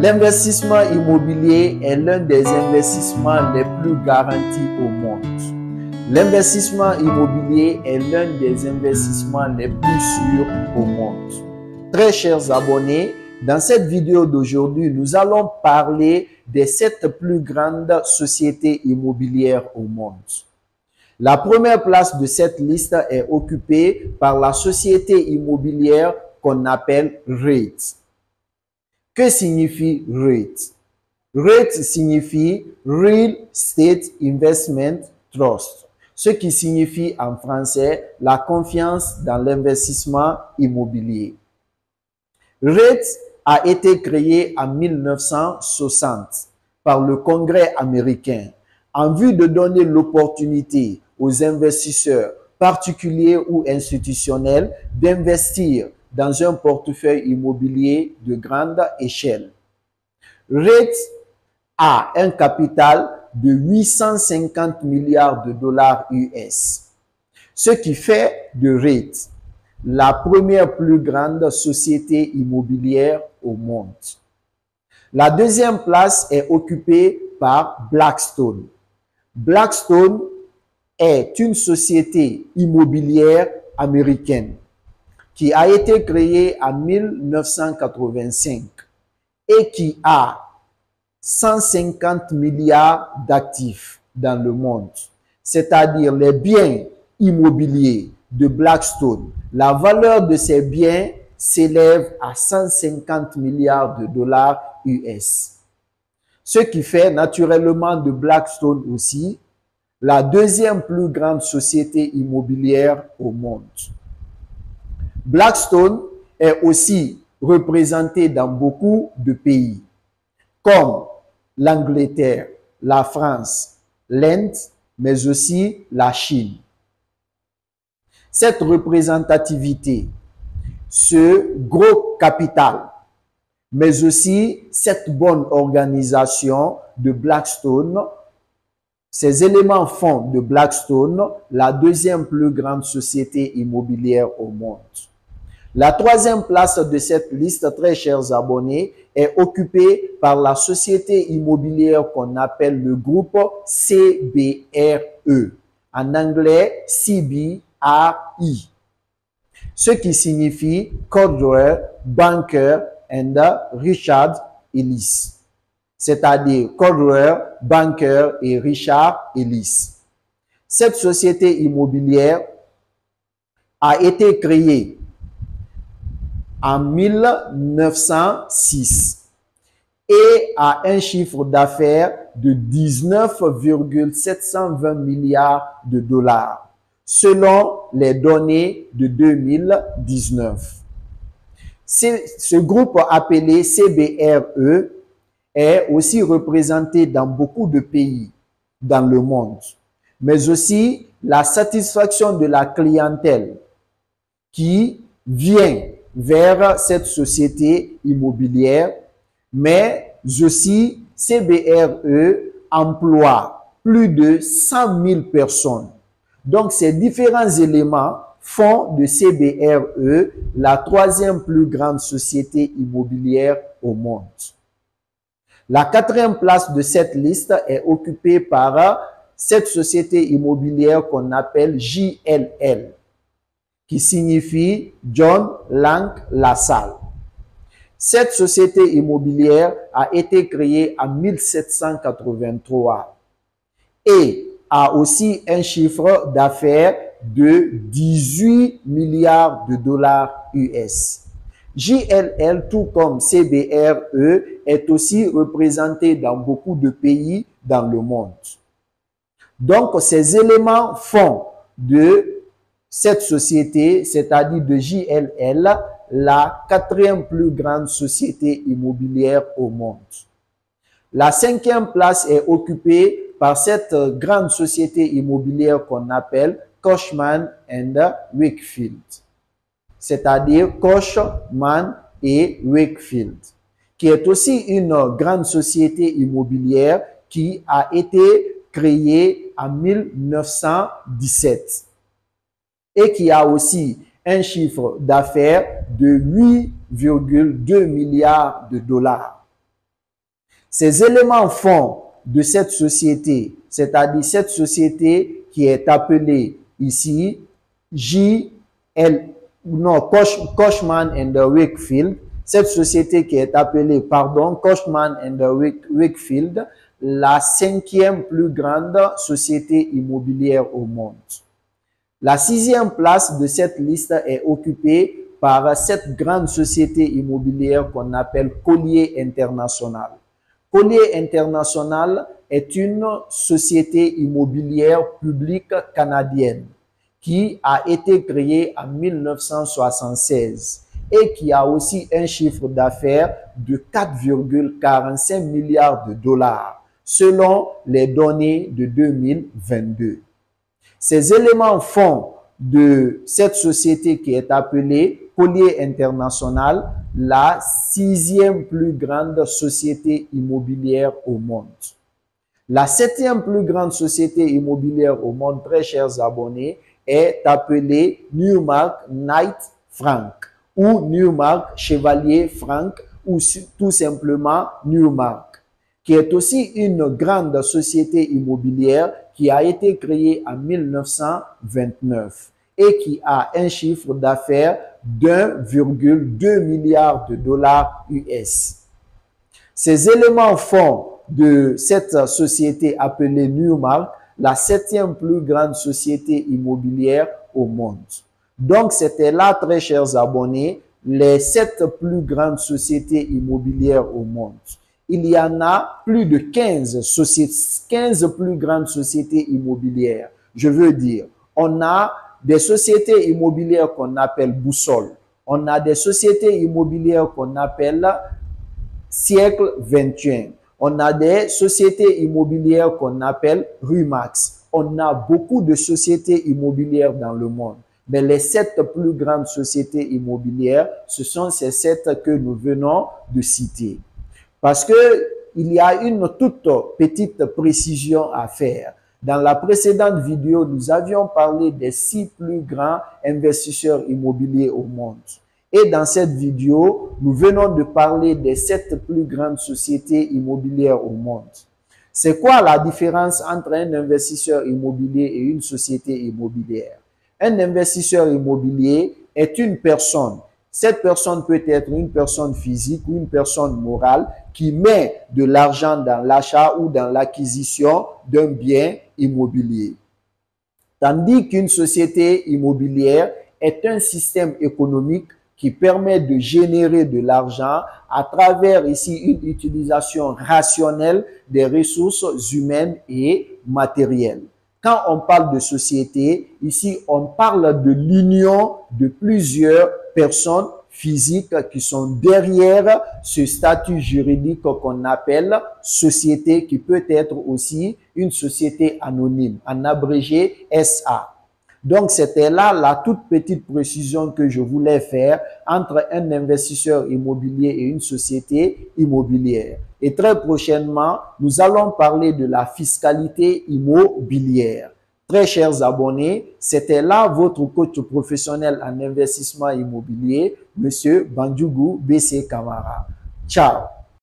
L'investissement immobilier est l'un des investissements les plus garantis au monde. L'investissement immobilier est l'un des investissements les plus sûrs au monde. Très chers abonnés, dans cette vidéo d'aujourd'hui, nous allons parler des 7 plus grandes sociétés immobilières au monde. La première place de cette liste est occupée par la société immobilière qu'on appelle REIT. Que signifie REIT? REIT signifie Real Estate Investment Trust, ce qui signifie en français la confiance dans l'investissement immobilier. REIT a été créé en 1960 par le Congrès américain en vue de donner l'opportunité aux investisseurs particuliers ou institutionnels d'investir dans un portefeuille immobilier de grande échelle. REIT a un capital de 850 milliards de dollars US, ce qui fait de REIT la première plus grande société immobilière au monde. La deuxième place est occupée par Blackstone. Blackstone est une société immobilière américaine qui a été créée en 1985 et qui a 150 milliards d'actifs dans le monde, c'est-à-dire les biens immobiliers de Blackstone. La valeur de ces biens s'élève à 150 milliards de dollars US. Ce qui fait naturellement de Blackstone aussi la deuxième plus grande société immobilière au monde. Blackstone est aussi représenté dans beaucoup de pays, comme l'Angleterre, la France, l'Inde, mais aussi la Chine. Cette représentativité, ce gros capital, mais aussi cette bonne organisation de Blackstone, ces éléments font de Blackstone la deuxième plus grande société immobilière au monde. La troisième place de cette liste, très chers abonnés, est occupée par la société immobilière qu'on appelle le groupe CBRE, en anglais CBRE, ce qui signifie Coldwell Banker and Richard Ellis, c'est-à-dire Coldwell Banker et Richard Ellis. Cette société immobilière a été créée en 1906 et a un chiffre d'affaires de 19,720 milliards de dollars, selon les données de 2019. Ce groupe appelé CBRE est aussi représenté dans beaucoup de pays dans le monde, mais aussi la satisfaction de la clientèle qui vient vers cette société immobilière, mais aussi CBRE emploie plus de 100 000 personnes. Donc, ces différents éléments font de CBRE la troisième plus grande société immobilière au monde. La quatrième place de cette liste est occupée par cette société immobilière qu'on appelle JLL, qui signifie John Lang LaSalle. Cette société immobilière a été créée en 1783 et a aussi un chiffre d'affaires de 18 milliards de dollars US. JLL, tout comme CBRE, est aussi représenté dans beaucoup de pays dans le monde. Donc, ces éléments font de cette société, c'est-à-dire de JLL, la quatrième plus grande société immobilière au monde. La cinquième place est occupée par cette grande société immobilière qu'on appelle Cushman & Wakefield, c'est-à-dire Cushman et Wakefield, qui est aussi une grande société immobilière qui a été créée en 1917. Et qui a aussi un chiffre d'affaires de 8,2 milliards de dollars. Ces éléments font de cette société, c'est-à-dire cette société qui est appelée ici Cushman and Wakefield, cette société qui est appelée, Cushman and Wakefield, la 5e plus grande société immobilière au monde. La 6e place de cette liste est occupée par cette grande société immobilière qu'on appelle Colliers International. Colliers International est une société immobilière publique canadienne qui a été créée en 1976 et qui a aussi un chiffre d'affaires de 4,45 milliards de dollars selon les données de 2022. Ces éléments font de cette société qui est appelée Colliers International la 6e plus grande société immobilière au monde. La 7e plus grande société immobilière au monde, très chers abonnés, est appelée Newmark Knight Frank ou Newmark Chevalier Frank ou tout simplement Newmark, qui est aussi une grande société immobilière qui a été créée en 1929 et qui a un chiffre d'affaires d'1,2 milliard de dollars US. Ces éléments font de cette société appelée Newmark la 7e plus grande société immobilière au monde. Donc, c'était là, très chers abonnés, les 7 plus grandes sociétés immobilières au monde. Il y en a plus de 15 plus grandes sociétés immobilières. Je veux dire, on a des sociétés immobilières qu'on appelle Boussole. On a des sociétés immobilières qu'on appelle Siècle 21. On a des sociétés immobilières qu'on appelle Rumax. On a beaucoup de sociétés immobilières dans le monde. Mais les 7 plus grandes sociétés immobilières, ce sont ces 7 que nous venons de citer. Parce que il y a une toute petite précision à faire. Dans la précédente vidéo, nous avions parlé des 6 plus grands investisseurs immobiliers au monde. Et dans cette vidéo, nous venons de parler des 7 plus grandes sociétés immobilières au monde. C'est quoi la différence entre un investisseur immobilier et une société immobilière? Un investisseur immobilier est une personne. Cette personne peut être une personne physique ou une personne morale qui met de l'argent dans l'achat ou dans l'acquisition d'un bien immobilier. Tandis qu'une société immobilière est un système économique qui permet de générer de l'argent à travers ici une utilisation rationnelle des ressources humaines et matérielles. Quand on parle de société, ici on parle de l'union de plusieurs personnes physiques qui sont derrière ce statut juridique qu'on appelle société, qui peut être aussi une société anonyme, en abrégé SA. Donc, c'était là la toute petite précision que je voulais faire entre un investisseur immobilier et une société immobilière. Et très prochainement, nous allons parler de la fiscalité immobilière. Très chers abonnés, c'était là votre coach professionnel en investissement immobilier, Monsieur Bandjougou B.C. Camara. Ciao!